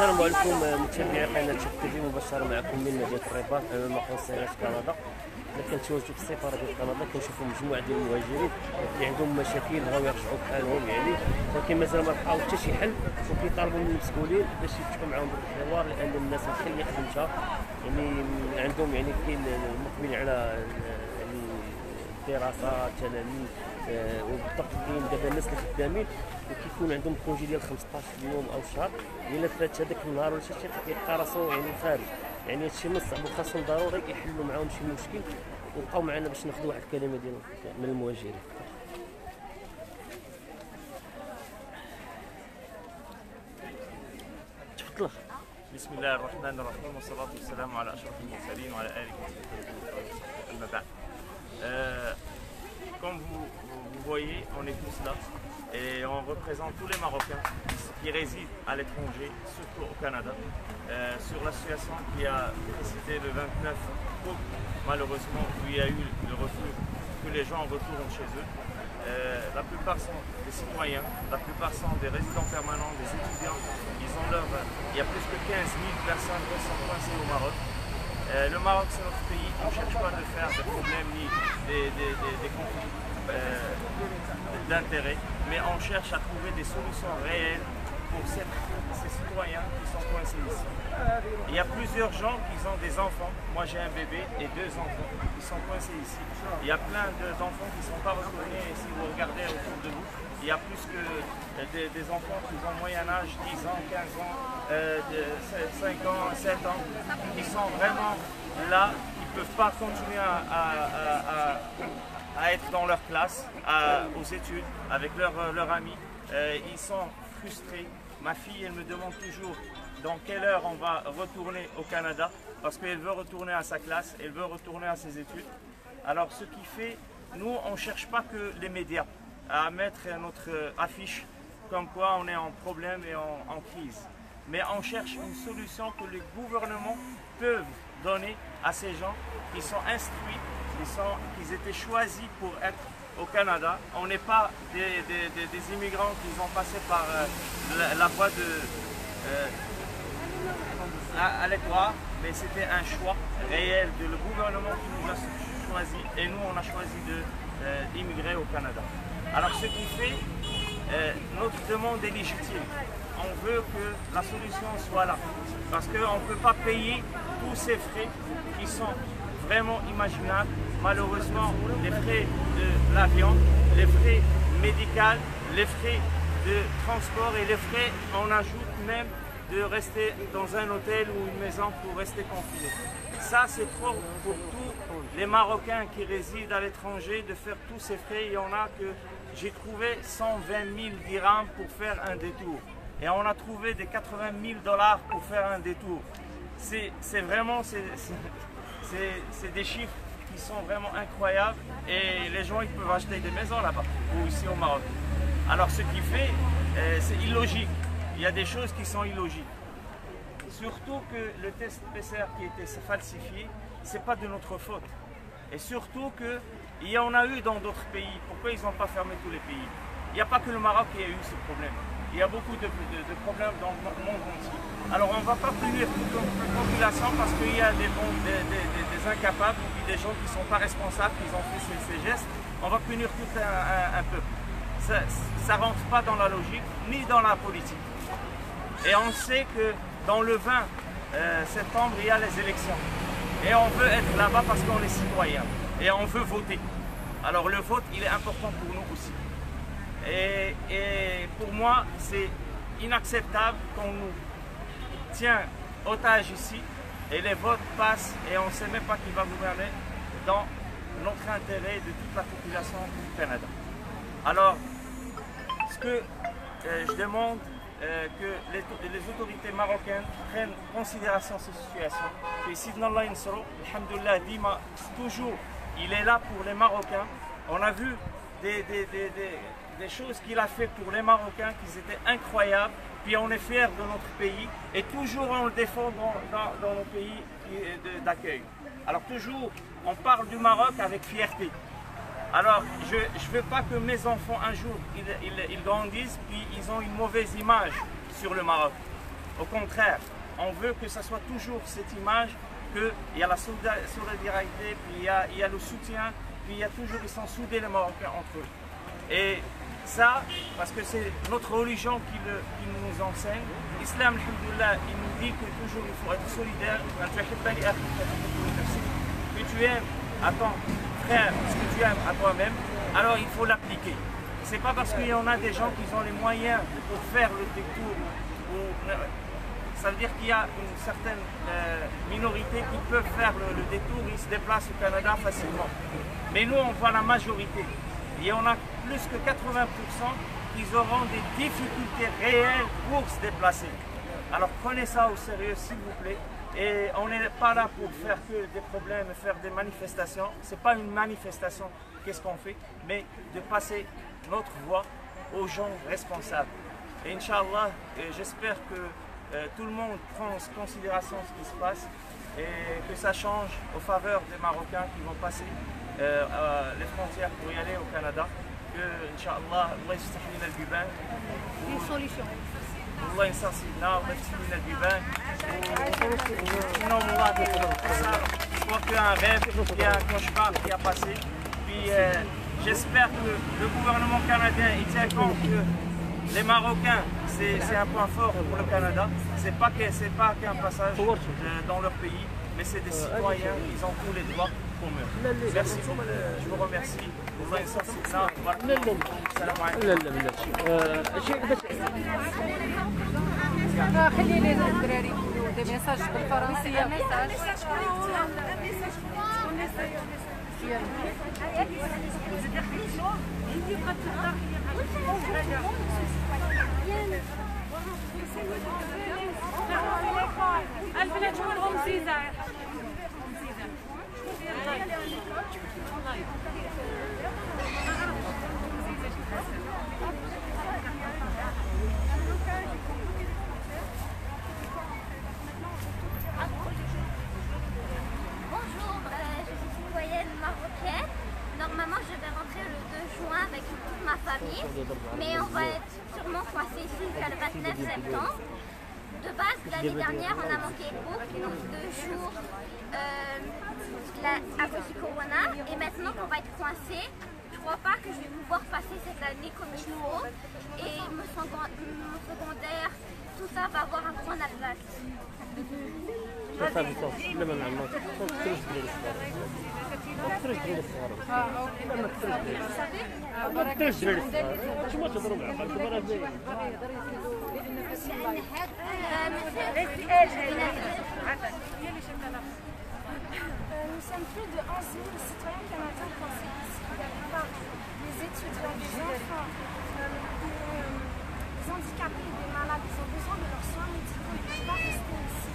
السلام عليكم متابعي قناه شك تي في، مباشره معكم من مدينه الرباط امام قوسين كندا. احنا كنتواجدوا في السفاره ديال كندا، كنشوفوا مجموعه ديال المهاجرين اللي عندهم مشاكل بغاو يرجعوا بحالهم يعني، ولكن مازال ما لقاو حتى شي حل، وكيطالبوا من المسؤولين باش يفتحوا معاهم الحوار، لان الناس اللي خدمتها يعني عندهم يعني كاين مقبلين على الدراسه تلاميذ، وبالضبط كاين دابا الناس اللي خدامين وكيكون عندهم كونجي ديال 15 يوم او شهر، الا فات هذاك النهار ولا شي كيلقى راسو يعني خارج، يعني هادشي من الصعب، وخاصهم ضروري يحلوا معاهم شي مشكل وبقاو معنا باش ناخذوا واحد الكلمه ديال من المهاجرين. تفضل. بسم الله الرحمن الرحيم والصلاة والسلام على أشرف المرسلين وعلى آله وصحبه. أما بعد. Comme vous voyez, on est tous là et on représente tous les Marocains qui résident à l'étranger, surtout au Canada, sur la situation qui a précédé le 29 août, malheureusement, où il y a eu le refus que les gens retournent chez eux. La plupart sont des citoyens, la plupart sont des résidents permanents, des étudiants. Il y a plus que 15 000 personnes qui sont coincées au Maroc. Le Maroc, c'est notre pays, on ne cherche pas de faire des problèmes ni des conflits d'intérêt, mais on cherche à trouver des solutions réelles pour ces citoyens qui sont coincés ici. Il y a plusieurs gens qui ont des enfants, moi j'ai un bébé et 2 enfants qui sont coincés ici. Il y a plein d'enfants qui ne sont pas retournés, et si vous regardez autour de vous, il y a plus que des enfants qui ont moyen âge, 10 ans, 15 ans, 5 ans, 7 ans, qui sont vraiment là, qui ne peuvent pas continuer à être dans leur classe, aux études, avec leurs amis. Ils sont frustrés. Ma fille, elle me demande toujours dans quelle heure on va retourner au Canada, parce qu'elle veut retourner à sa classe, elle veut retourner à ses études. Alors ce qui fait, nous on ne cherche pas que les médias à mettre notre affiche comme quoi on est en problème et en crise. Mais on cherche une solution que les gouvernements peuvent donner à ces gens qui sont instruits, qui étaient choisis pour être au Canada. On n'est pas des immigrants qui ont passé par la voie à l'étoile, mais c'était un choix réel de le gouvernement qui nous a choisi, et nous on a choisi d'immigrer au Canada. Alors ce qui fait, notre demande est légitime. On veut que la solution soit là, parce qu'on ne peut pas payer tous ces frais qui sont vraiment imaginables. Malheureusement, les frais de l'avion, les frais médicaux, les frais de transport et les frais, on ajoute même de rester dans un hôtel ou une maison pour rester confiné. Ça, c'est trop pour tous les Marocains qui résident à l'étranger de faire tous ces frais. Il y en a que j'ai trouvé 120 000 dirhams pour faire un détour. Et on a trouvé des 80 000 $ pour faire un détour. C'est vraiment des chiffres qui sont vraiment incroyables, et les gens ils peuvent acheter des maisons là-bas ou ici au Maroc. Alors ce qui fait, c'est illogique. Il y a des choses qui sont illogiques. Surtout que le test PCR qui était falsifié, ce n'est pas de notre faute. Et surtout qu'il y en a eu dans d'autres pays. Pourquoi ils n'ont pas fermé tous les pays? Il n'y a pas que le Maroc qui a eu ce problème. Il y a beaucoup de problèmes dans le monde entier. Alors on ne va pas punir toute la population parce qu'il y a des incapables, des gens qui ne sont pas responsables, qui ont fait ces gestes. On va punir tout un peuple. Ça ne rentre pas dans la logique, ni dans la politique. Et on sait que dans le 20 septembre, il y a les élections. Et on veut être là-bas parce qu'on est citoyen. Et on veut voter. Alors le vote, il est important pour nous aussi. Et pour moi, c'est inacceptable qu'on nous tient otages ici et les votes passent et on ne sait même pas qui va gouverner dans notre intérêt de toute la population du Canada. Alors, ce que je demande, que les autorités marocaines prennent en considération cette situation. Que Sidna Allah Insoro, alhamdoulilah, Dima, toujours, il est là pour les Marocains. On a vu des choses qu'il a fait pour les Marocains qui étaient incroyables, puis on est fiers de notre pays et toujours on le défend dans nos pays d'accueil. Alors toujours on parle du Maroc avec fierté. Alors je ne veux pas que mes enfants un jour ils grandissent puis ils ont une mauvaise image sur le Maroc. Au contraire, on veut que ça soit toujours cette image qu'il y a la solidarité, puis il y a le soutien, puis il y a toujours, ils sont soudés les Marocains entre eux. Et ça, parce que c'est notre religion qui nous enseigne. L'islam, alhamdoulilah, il nous dit que toujours il faut être solidaire. Que tu aimes à ton frère ce que tu aimes à toi-même, alors il faut l'appliquer. C'est pas parce qu'il y en a des gens qui ont les moyens pour faire le détour. Ça veut dire qu'il y a une certaine minorité qui peuvent faire le détour, ils se déplacent au Canada facilement. Mais nous, on voit la majorité. Et on a plus que 80% qui auront des difficultés réelles pour se déplacer. Alors prenez ça au sérieux, s'il vous plaît. Et on n'est pas là pour faire que des problèmes, faire des manifestations. Ce n'est pas une manifestation, qu'est-ce qu'on fait, mais de passer notre voix aux gens responsables. Et Inch'Allah, j'espère que tout le monde prend en considération ce qui se passe et que ça change aux faveurs des Marocains qui vont passer les frontières pour y aller au Canada. Que Inch'Allah, Allah يفتح لنا البيبان. Une solution. الله ينصر لنا والله يفتح لنا البيبان. Sinon, Allah, je crois qu'il y a un rêve, qu'il y a un cauchemar qui a passé. Puis j'espère que le gouvernement canadien il tient compte que les Marocains, c'est un point fort pour le Canada. C'est pas qu'un passage dans leur pays, mais c'est des citoyens, ils ont tous les droits comme eux. Merci beaucoup, je vous remercie. الله ينصر سيدنا وبارك فيكم. السلام عليكم. لا شيء بس خلي لي الدراري دي ميساج بالفرنسيه. البنات شغلهم زيزة. Bonjour, je suis citoyenne marocaine. Normalement, je vais rentrer le 2 juin avec toute ma famille, mais on va être sûrement coincé ici jusqu'à le 29 septembre. De base, l'année dernière, on a manqué beaucoup, donc 2 jours à cause du corona, et maintenant qu'on va être coincé, je crois pas que je vais pouvoir passer cette année comme il faut, et mon secondaire, tout ça va avoir un point d'Alsace. Nous sommes plus de 11 000 citoyens canadiens coincés ici par les étudiants, des enfants, des handicapés, des malades. Ils ont besoin de leurs soins médicaux. Ils ne peuvent pas rester ici.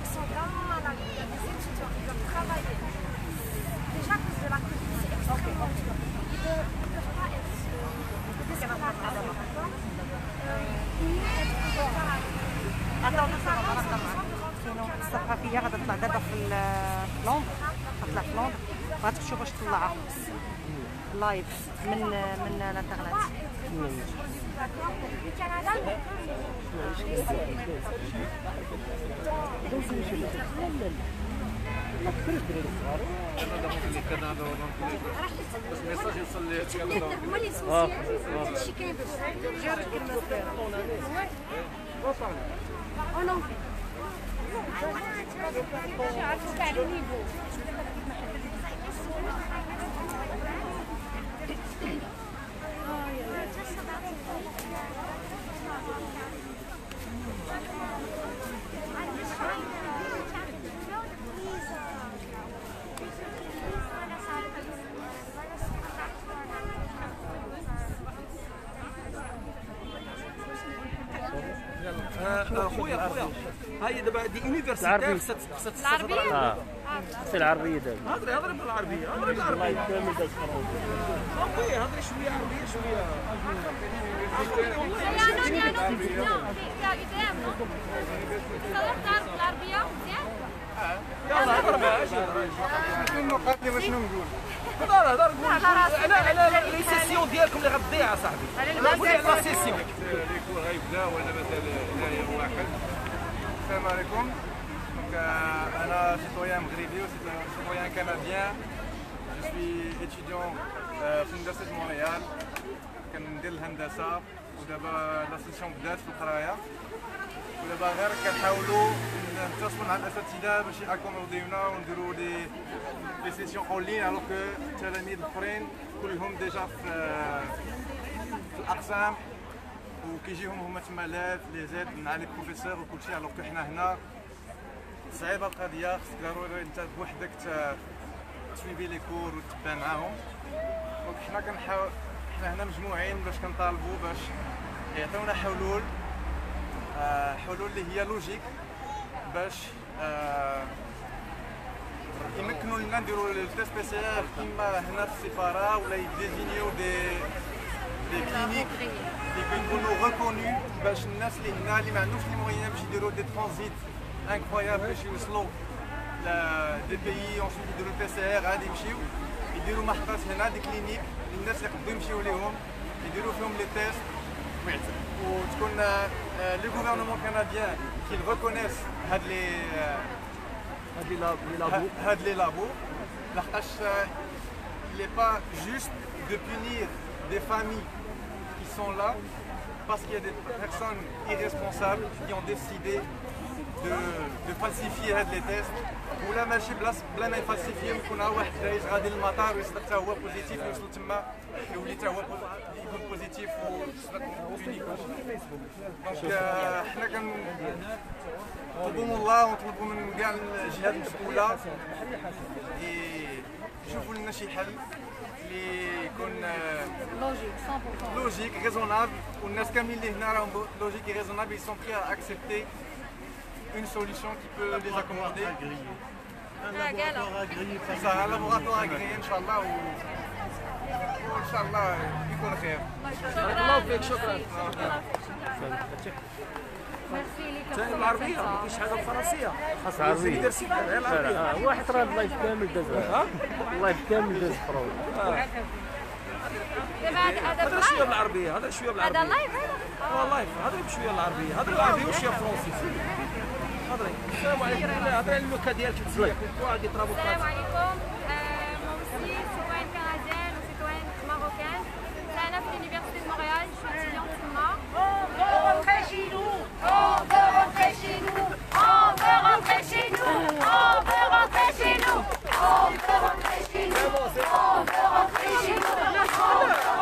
Ils sont vraiment malades. Il y a des étudiants, ils doivent travailler. Déjà, à cause de la Covid, c'est extrêmement dur. Ils ne peuvent pas être الصحفيه غتطلع دابا في لندن، غتطلع في لندن وغتشوف واش طلعها لايف من الانترنت. خويا هاي دابا دي يونيفرسيتي خصها العربيه في العربيه دابا هضري بالعربيه هضري بالعربيه الله كامل داك خويا هضري شويه عربيه شويه يلا هضر معاه المقدمه شنو نقول؟ هضر على لي سيسيون ديالكم اللي غتضيع اصاحبي. قول لي على لا سيسيون اللي غيبدا ولا مثلا هنايا واحد السلام عليكم. Donc, أنا citoyen مغربي citoyen canadien. Je suis étudiant في مدرسة مونريال. كندير الهندسة ودابا لاسيسيون بدات في القراية. ودابا غير كنحاولوا نتصلوا مع الأساتذة باش يأكوموديونا ونديروا لي سيسيون اون لين الوغ كو التلاميذ الآخرين كلهم ديجا في الأقسام وكيجيهم هما تما لاف لي زيد مع لي بروفيسور وكلشي الوغ كو حنا هنا صعيبه القضيه. خصك ضروري انت بوحدك تسويبي لي كور وتبان معاهم. دونك حنا كنحاول حنا هنا مجموعين باش كنطالبوا باش يعطيونا حلول اللي هي لوجيك باش يمكنوا لنا نديروا التيست بي سي ار كيما هنا في السفاره ولا يديزينيو دي كلينيك اللي كيكونوا ريكونو باش الناس اللي هنا اللي ما عندهمش لي مويان باش يديروا دي ترانزيت انكرويابل باش يوصلوا دي بيي اونسويت يديروا البي سي ار عادي يمشيو يديروا محطات هنا دي كلينيك الناس اللي يقدروا يمشيو ليهم يديروا فيهم لي تيست وتكون لي غوفرنمون كنديان كي ريكونيس هاد لي لابو لحقاش il est pas juste de punir des familles qui sont là parce qu'il y a des personnes irresponsables qui ont décidé de falsifier les tests ولا ماشي بلا ما يفالسيفيو يكون واحد جاي غادي للمطار ويصدق حتى هو بوزيتيف يوصل تما يولي حتى هو يكون بوزيتيف ويصدق دونك حنا كنطلبوا من الله ونطلبوا من كاع الجهات المسؤوله يشوفوا لنا شي حل اللي يكون لوجيك ريزونابل والناس كاملين اللي هنا راهم لوجيك ريزونابل ils sont prêts à accepter une solution qui peut les accommoder. C'est ça, un laboratoire agréé, Inch'Allah, ou Inch'Allah, يكون خير. الله يوفقك شكرا. ميرسي العربية ما فيش حاجة بالفرنسية. خاص عربية. دير سيدي غير العربية. واحد راه اللايف كامل داز اللايف كامل داز فرون. هذا شوية بالعربية هذا شوية بالعربية. هذا لايف لايف هضري بشوية بالعربية هضري بالعربية وشوية فرنسي. هضري. السلام عليكم. هضري على اللوكا ديالك تزيك واحد يضربوا في السلام عليكم. Moi aussi, citoyenne canadienne ou citoyenne marocaine. C'est Anna de l'Université de Montréal, je suis étudiante CIMA. On veut rentrer chez nous. On veut rentrer chez nous. On veut rentrer chez nous. On veut rentrer chez nous. On veut rentrer chez nous. On veut rentrer chez nous. On veut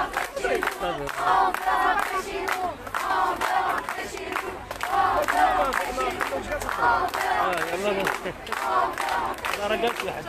rentrer chez nous. On veut rentrer chez nous. On veut rentrer chez nous. On veut rentrer chez nous. يلا راه قالت واحد.